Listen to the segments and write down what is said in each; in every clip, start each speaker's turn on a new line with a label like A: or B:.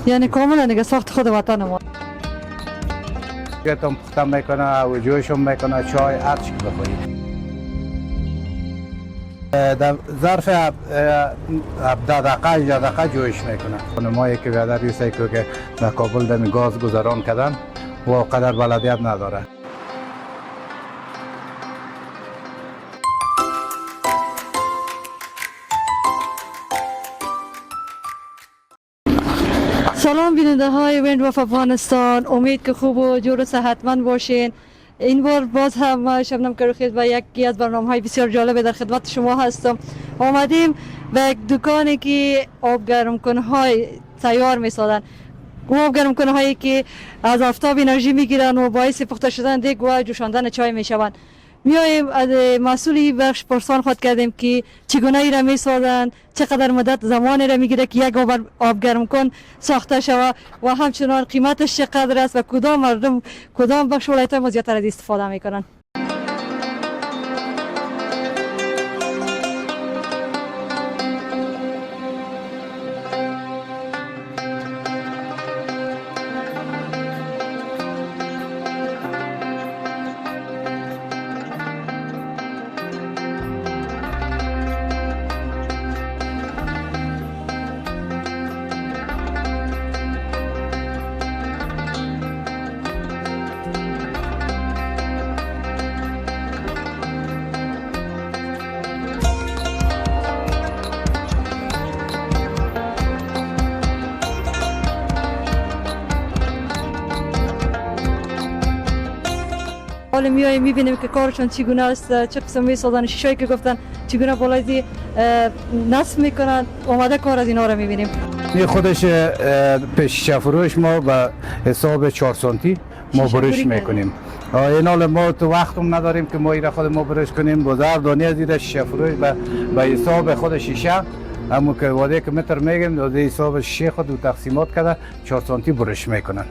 A: یعنی کاملا دیگه ساخت خود وطن ما.
B: دیگه تون پخته میکنه و جوشم میکنه چای هر چی بخورید. در ظرف 17 دقیقه 18 دقیقه جوش میکنه. مایی که بیادر یوسه که در کابل دمی گاز گذران کردن و قدر بلدیت نداره.
A: سلام بیننده های ویندوف افغانستان، امید که خوب و جور و صحتمند باشین. این بار باز هم شبنم کروخیز با یکی از برنامه های بسیار جالب در خدمت شما هستم. آمدیم به یک دکانی که آب گرم کنه های تیار می سازن. آب گرم کنه هایی که از آفتاب انرژی می گیرن و باعث پخته شدن دیگ و جوشاندن چای می شوند. میایم از مسئولی بخش پرسان خود کردیم که چگونه ای را می سازند، چقدر مدت زمانی را میگیره که یک آب گرم کن ساخته شود و همچنان قیمتش چقدر است و کدام مردم کدام بخش ولایت‌های ما زیادتر از استفاده میکنن. حالا میایم میبینیم که کارشون چگونه است، چه قسم میسازن، شیشایی که گفتن چگونه بالای نصب میکنن. اومده کار از اینا رو میبینیم.
B: این خودش شیشه فروش ما به حساب 4 سانتی ما بروش میکنیم. این حال ما تو وقتم نداریم که ما ایره خود ما بروش کنیم. بازار دانه از ایره شیشه فروش به حساب خود شیشه همون که واده که متر میگیم داده حساب شیشه خود و تقسیمات کرده 4 سانتی بروش میکنن.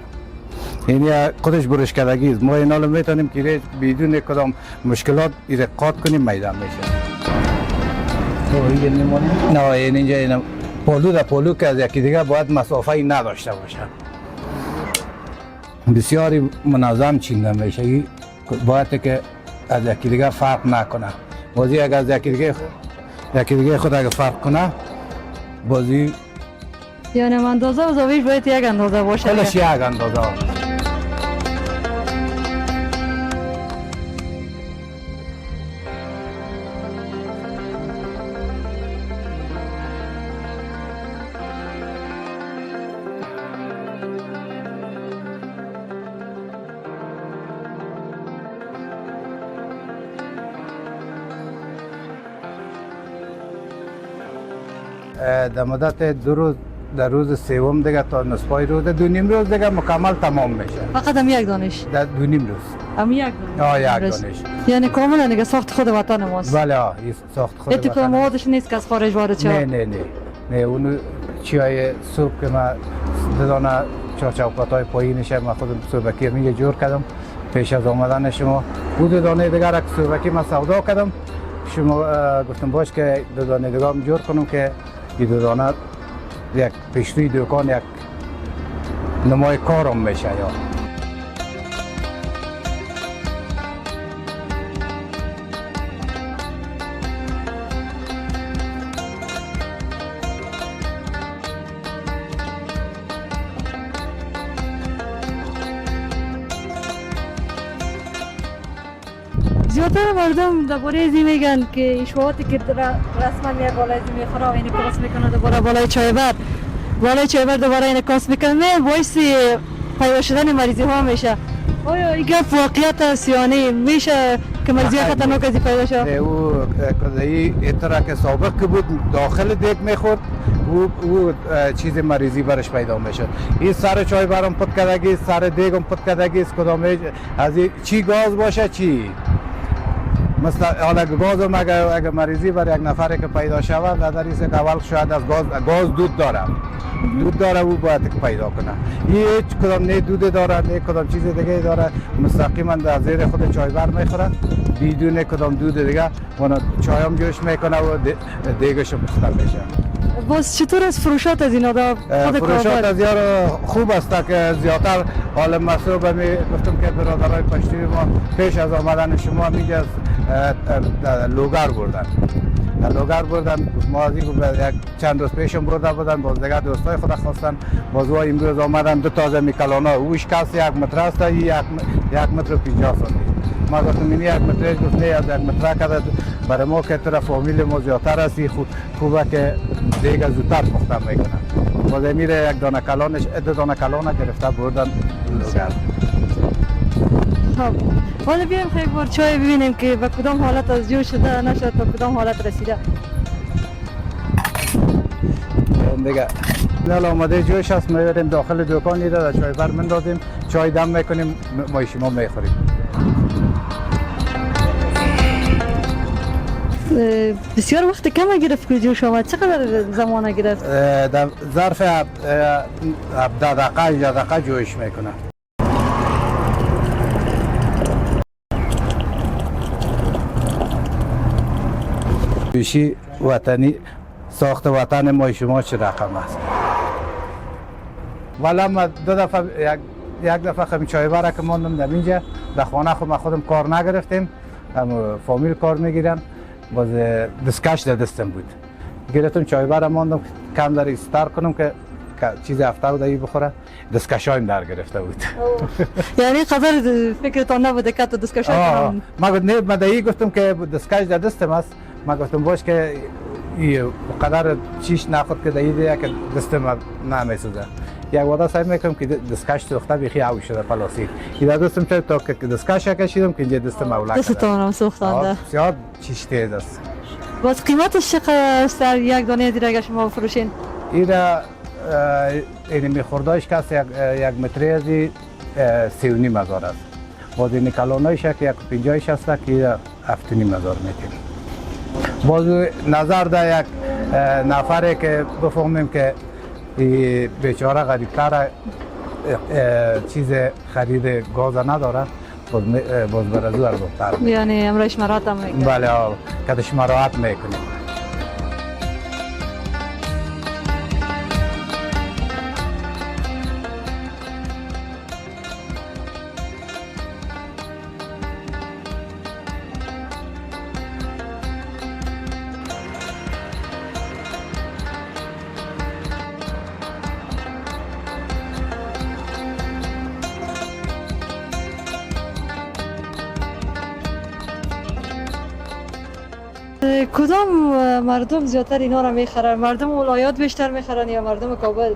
B: این خودش بروش کردگی است. ما این حال میتونیم که بدون کدام مشکلات ایره قاط کنیم میدان میشه. نه اینجا این پولو در پولو که از یکی دیگه باید مسافه نداشته باشه. بسیاری منظم چینده میشه. باید که از یکی دیگه فرق نکنه. بازی اگر از یکی دیگه خود اگر فرق کنه بازی
A: یعنی اندازه و زاویش باید یک اندازه باشه.
B: کلش یک اندازه. در مدت 2 روز در روز سوم دیگه تا نصفای روز 2.5 روز دیگه مکمل تمام میشه.
A: فقط هم یک دانش؟
B: در 2.5 روز.
A: هم یک دانش؟
B: یک دانش.
A: یعنی کاملا دیگه ساخت خود وطن ماست؟
B: بله این ساخت خود وطن.
A: اتفاق موادش نیست که از خارج وارد شود؟
B: نه اونو چیای صبح که من دادانه چارچوباتای پایینش من خودم صبحکی میگه جور کردم پیش از آمدن شما. بود دانه دیگر که صبحکی من سودا کردم شما گفتم باش که دانه دیگر هم جور کنم که این دانه یک پیشروی دکان یک نمای کارم میشه. یا
A: زیادتر مردم درباره ازی میگن که اشواعاتی که رسما میاد بالای ازی میخوره و این کاس میکنه دوباره بالای چایبر دوباره این کاس میکنه باعث پیدا شدن مریضی ها میشه. آیا این گپ واقعیت است یا نه؟ میشه که مریضی خطرناک ازی پیدا شه؟
B: او اطلاع که سابق که بود داخل دیگ میخورد او چیز مریضی برش پیدا میشد. این سر چای برام پت کردگی، سر دیگم پت کردگی است. کدام از چی گاز باشه چی مثلا حالا گازم اگر مریضی بر یک نفر که پیدا شود در این که اول شاید از گاز دود داره او باید پیدا کنه. این هیچ کدام نه دود داره نه کدام چیز دیگه داره، مستقیما در زیر خود چای بر میخوره بدون کدام دود دیگه. اون چای هم جوش میکنه و دیگش پخته میشه.
A: باز چطور از فروشات از اینا دا خود
B: فروشات
A: کابل؟
B: از یار خوب است که زیادتر حال مصروب می گفتم که برادرای پشتی ما پیش از آمدن شما میگه لوگر بردن لوگر بردن مازی یک چند روز پیشم برده بودن باز دیگه دوستای خود خواستن باز وا امروز آمدن دو تازه میکلانا اوش کس 1 متر است 1 متر و 50 سانتی ما گفتم این 1 متر گفت نه از 1 متر کرده برای ما که طرف فامیل ما زیادتر است خوبه که دیگه زودتر پخته میکنن باز میره یک دانه کلانش دو دانه کلان گرفته بردن لوگر.
A: خب حالا بیایم خیلی بار چای ببینیم که به کدام حالت از جو شده نشد تا کدام حالت رسیده.
B: دیگه حالا آماده جوش هست میبریم داخل دکانی را چای بر مندازیم چای دم میکنیم ما شما میخوریم.
A: بسیار وقت کم گرفت که جوش آمد چقدر زمان گرفت؟
B: در ظرف 17 دقیقه 18 دقیقه جوش میکنه. جوشی وطنی ساخت وطن ما شما چه رقم است؟ والا ما دو دفعه یک دفعه خمی چای بره که ماندم در اینجا در خانه خودم کار نگرفتیم فامیل کار میگیرن باز دستکش در دستم بود گرفتم چای بره ماندم کم در استار کنم که چیز هفته بود ای بخوره دستکش هایم در گرفته بود.
A: یعنی قدر فکرتان نبوده که تو دستکش های
B: ما گفتم که دستکش در دستم است ما گفتم باش که قدر چیش نخود که دیده که دستم نمیسوزه یک وقتا سعی میکنم که دستکش سوخته بیخی او شده پلاستیک اینا دستم چه تا که دستکش کشیدم که اینجا دستم اولک
A: دستتان هم سوختانده
B: بسیار چیش تیز است.
A: باز قیمتش چقدر است در یک دانه دیره اگر شما بفروشین؟
B: این میخوردهش که یک متری ازی 3,500 است باز این کلانایش که 150 است که 7,500 میتیم. باز نظر در یک نفره که بفهمیم که بیچاره غریبتر چیز خرید گاز نداره باز برای زو ارزشتر
A: یعنی امرش مرات هم میکنیم.
B: بله کدش مراعات میکنیم.
A: کدام مردم زیادتر اینا را میخرن؟ مردم ولایات بیشتر میخرن یا مردم کابل؟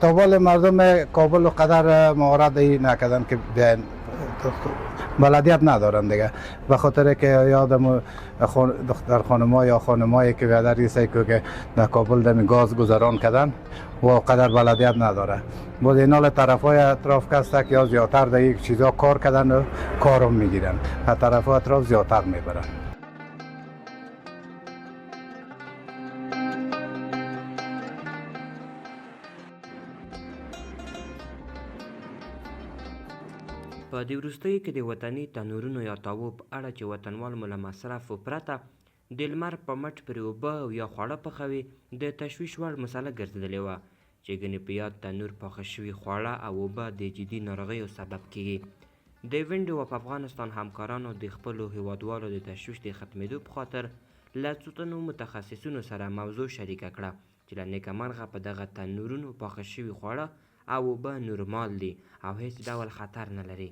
B: کابل مردم کابل قدر مهارت نکردن که بیان بلدیت ندارن دیگه به خاطر که یادم دختر خانم‌ها یا خانمایی که بیادر ایسایی که در کابل دمی گاز گذران کردن و قدر بلدیت نداره باز اینال طرفای اطراف کسته که یا زیادتر در یک چیزا کار کردن و کارم میگیرن و طرفای اطراف زیادتر میبرن.
C: په دې وروستیو کې د وطني تنورونو یا تاوو په اړه چې وطنوال مو له مصرفو پرته د لمر په مټ پرې اوبه او یا خواړه پخوي د تشویش وړ مسله ګرځېدلې وه چې ګنې په یاد تنور پاخه شوي خواړه او اوبه د جدي ناروغیو سبب کیږي. د وینډو او په افغانستان همکارانو د خپلو هیوادوالو د تشویش د ختمېدو په خاطر له څو تنو متخصصینو سره موضوع شریکه کړه چې له نیکمرغه په دغه تنورونو پاخه شوي خواړه او اوبه نورمال دي او هیڅ ډول خطر نه لري.